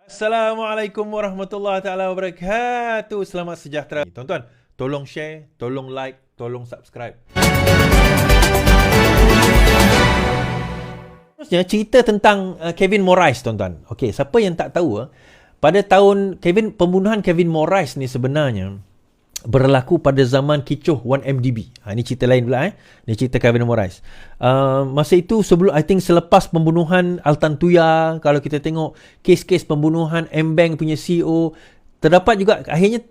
Assalamualaikum warahmatullahi taala wabarakatuh. Selamat sejahtera. Tuan-tuan, tolong share, tolong like, tolong subscribe. Terusnya cerita tentang Kevin Moraes, tuan-tuan. Okey, siapa yang tak tahu pada tahun pembunuhan Kevin Moraes ni sebenarnya berlaku pada zaman kecoh 1MDB. Ini cerita lain pula. Ini cerita Kevin Moraes. Masa itu I think selepas pembunuhan Altan Tuya, kalau kita tengok kes-kes pembunuhan M-Bank punya CEO, terdapat juga akhirnya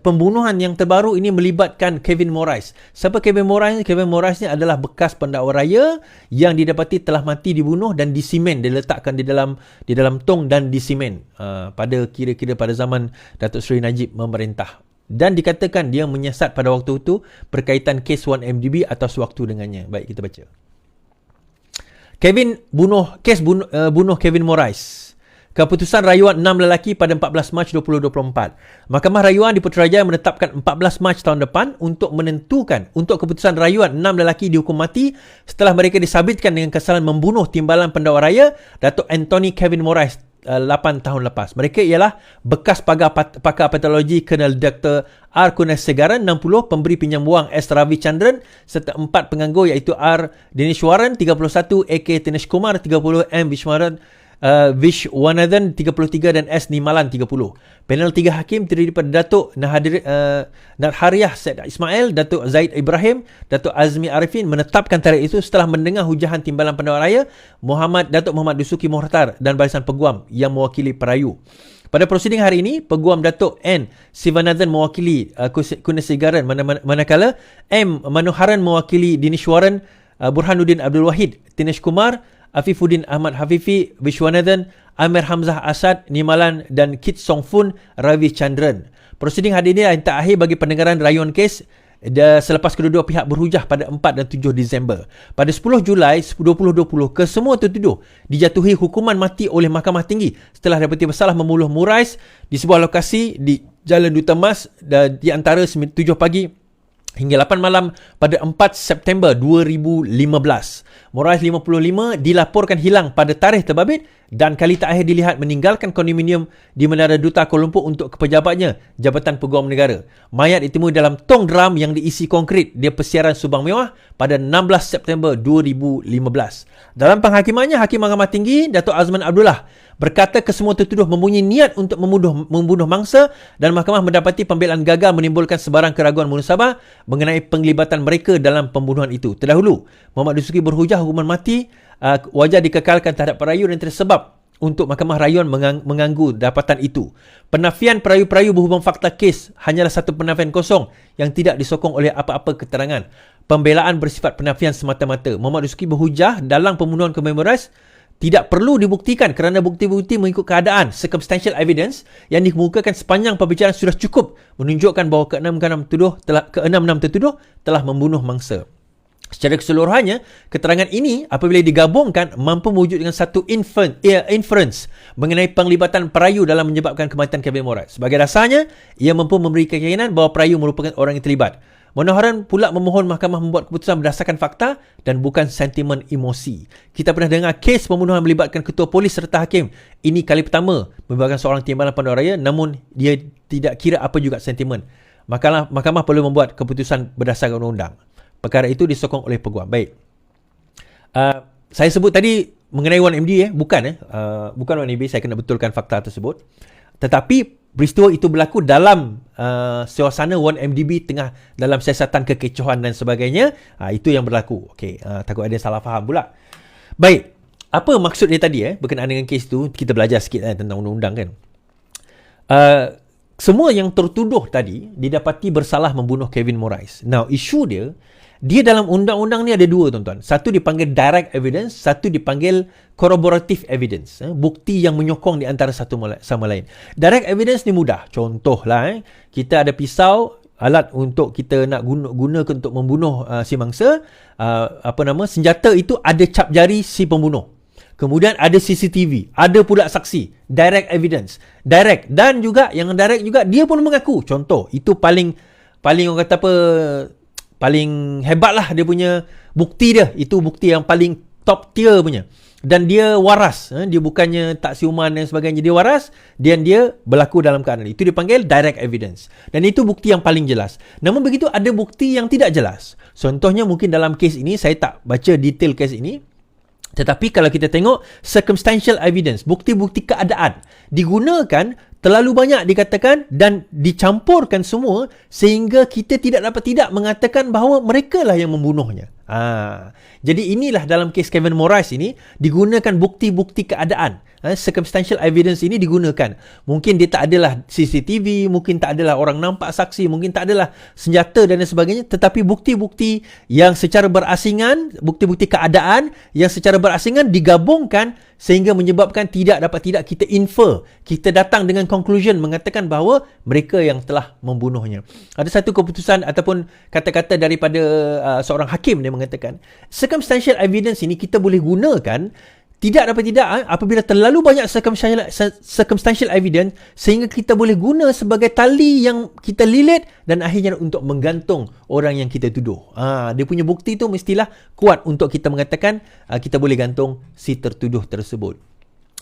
pembunuhan yang terbaru ini melibatkan Kevin Moraes. Siapa Kevin Moraes? Kevin Moraes ni adalah bekas pendakwa raya yang didapati telah mati dibunuh dan disimen, diletakkan di dalam tong dan disimen pada kira-kira pada zaman Datuk Seri Najib memerintah. Dan dikatakan dia menyiasat pada waktu itu berkaitan kes 1MDB atas waktu dengannya. Baik, kita baca. Bunuh Kevin Moraes. Keputusan rayuan 6 lelaki pada 14 Mac 2024. Mahkamah Rayuan di Putrajaya menetapkan 14 Mac tahun depan untuk keputusan rayuan 6 lelaki dihukum mati setelah mereka disabitkan dengan kesalahan membunuh timbalan pendakwa raya Datuk Anthony Kevin Moraes 8 tahun lepas. Mereka ialah bekas pakar patologi Colonel Dr. R. Kunasegaran 60, pemberi pinjam wang S. Ravi Chandran serta 4 penganggur iaitu R. Dineshwaran 31, A.K. Tinesh Kumar 30, M. Vishwanathan 33 dan S. Nimalan 30. Panel 3 hakim terdiri daripada Datuk Nadhariah Said Ismail, Datuk Zaid Ibrahim, Datuk Azmi Arifin menetapkan tarikh itu setelah mendengar hujahan timbalan pendakwa raya Datuk Muhammad Dusuki Mohtar dan Barisan Peguam yang mewakili perayu. Pada prosiding hari ini, Peguam Datuk N. Sivanathan mewakili Kunasegaran, manakala M. Manoharan mewakili Dineshwaran, Burhanuddin Abdul Wahid, Tinesh Kumar, Afifuddin Ahmad Hafifi, Vishwanathan, Amir Hamzah Asad, Nimalan dan Kit Song Fun, Ravi Chandran. Prosiding hari ini adalah terakhir bagi pendengaran rayuan kes selepas kedua-dua pihak berhujah pada 4 dan 7 Disember. Pada 10 Julai 2020, kesemua tertuduh dijatuhi hukuman mati oleh Mahkamah Tinggi setelah dapati bersalah membunuh Moraes di sebuah lokasi di Jalan Duta Mas di antara 7 pagi hingga 8 malam pada 4 September 2015. Moraes 55 dilaporkan hilang pada tarikh terbabit dan kali terakhir dilihat meninggalkan kondominium di Menara Duta Kuala Lumpur untuk pejabatnya Jabatan Peguam Negara. Mayat ditemui dalam tong drum yang diisi konkrit di Persiaran Subang Mewah pada 16 September 2015. Dalam penghakimannya, Hakim Mahkamah Tinggi Datuk Azman Abdullah berkata kesemua tertuduh mempunyai niat untuk membunuh mangsa dan mahkamah mendapati pembelaan gagal menimbulkan sebarang keraguan munasabah mengenai penglibatan mereka dalam pembunuhan itu. Terdahulu, Muhammad Dusuki berhujah hukuman mati wajar dikekalkan terhadap perayu dan tersebab untuk Mahkamah Rayuan mengganggu dapatan itu. Penafian perayu-perayu berhubung fakta kes hanyalah satu penafian kosong yang tidak disokong oleh apa-apa keterangan. Pembelaan bersifat penafian semata-mata. Muhammad Dusuki berhujah dalam pembunuhan Kevin Moraes tidak perlu dibuktikan kerana bukti-bukti mengikut keadaan circumstantial evidence yang dikemukakan sepanjang pembicaraan sudah cukup menunjukkan bahawa keenam-enam tertuduh telah membunuh mangsa. Secara keseluruhannya, keterangan ini apabila digabungkan mampu mewujudkan satu inference mengenai penglibatan perayu dalam menyebabkan kematian Kevin Moraes. Sebagai dasarnya, ia mampu memberi keyakinan bahawa perayu merupakan orang yang terlibat. Manoharan pula memohon mahkamah membuat keputusan berdasarkan fakta dan bukan sentimen emosi. Kita pernah dengar kes pembunuhan melibatkan ketua polis serta hakim. Ini kali pertama melibatkan seorang timbalan pendakwa raya, namun dia tidak kira apa juga sentimen. Mahkamah perlu membuat keputusan berdasarkan undang-undang. Perkara itu disokong oleh peguam. Baik. Saya sebut tadi mengenai 1MDB bukan 1MDB, saya kena betulkan fakta tersebut. Tetapi peristiwa itu berlaku dalam suasana 1MDB tengah dalam siasatan kekecohan dan sebagainya. Itu yang berlaku. Okey, takut ada salah faham pula. Baik. Apa maksud dia tadi berkenaan dengan kes tu? Kita belajar sikit tentang undang-undang kan. Semua yang tertuduh tadi didapati bersalah membunuh Kevin Moraes. Now, isu dia dalam undang-undang ni ada dua, tuan-tuan. Satu dipanggil direct evidence, satu dipanggil corroborative evidence. Bukti yang menyokong di antara satu sama lain. Direct evidence ni mudah. Contohlah, kita ada pisau, alat untuk kita nak gunakan untuk membunuh si mangsa. Senjata itu ada cap jari si pembunuh. Kemudian ada CCTV, ada pula saksi. Direct evidence. Direct. Dan juga, yang direct juga, dia pun mengaku. Contoh, itu paling orang kata paling hebat lah dia punya bukti dia. Itu bukti yang paling top tier punya. dan dia waras, dia bukannya tak siuman dan sebagainya, dia waras dan dia berlaku dalam keadaan itu dipanggil direct evidence, dan itu bukti yang paling jelas. Namun begitu ada bukti yang tidak jelas. Contohnya mungkin dalam kes ini, saya tak baca detail kes ini, tetapi kalau kita tengok circumstantial evidence, bukti-bukti keadaan digunakan terlalu banyak dikatakan dan dicampurkan semua sehingga kita tidak mengatakan bahawa mereka lah yang membunuhnya. Jadi inilah dalam kes Kevin Morris ini digunakan bukti-bukti keadaan. Circumstantial evidence ini digunakan. Mungkin dia tak adalah CCTV, mungkin tak adalah orang nampak saksi, mungkin tak adalah senjata dan sebagainya, tetapi bukti-bukti yang secara berasingan, bukti-bukti keadaan yang secara berasingan digabungkan sehingga menyebabkan tidak kita infer, kita datang dengan conclusion mengatakan bahawa mereka yang telah membunuhnya. Ada satu keputusan ataupun kata-kata daripada seorang hakim dia mengatakan circumstantial evidence ini kita boleh gunakan apabila terlalu banyak circumstantial evidence sehingga kita boleh guna sebagai tali yang kita lilit dan akhirnya untuk menggantung orang yang kita tuduh. Dia punya bukti tu mestilah kuat untuk kita mengatakan kita boleh gantung si tertuduh tersebut.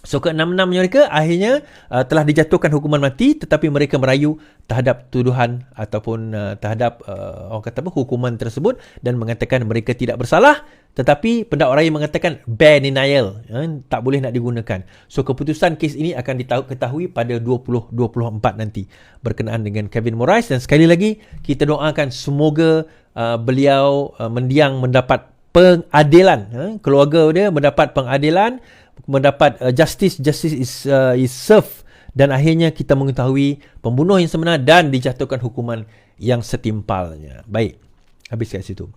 So ke-6 mereka akhirnya telah dijatuhkan hukuman mati, tetapi mereka merayu terhadap tuduhan ataupun terhadap orang kata apa, hukuman tersebut dan mengatakan mereka tidak bersalah, tetapi pendakwa raya mengatakan bare denial, tak boleh nak digunakan. So keputusan kes ini akan diketahui pada 2024 nanti berkenaan dengan Kevin Morris, dan sekali lagi kita doakan semoga beliau mendiang mendapat pengadilan, keluarga dia mendapat pengadilan, mendapat justice is served, dan akhirnya kita mengetahui pembunuh yang sebenar dan dijatuhkan hukuman yang setimpalnya. Baik, habis kat situ.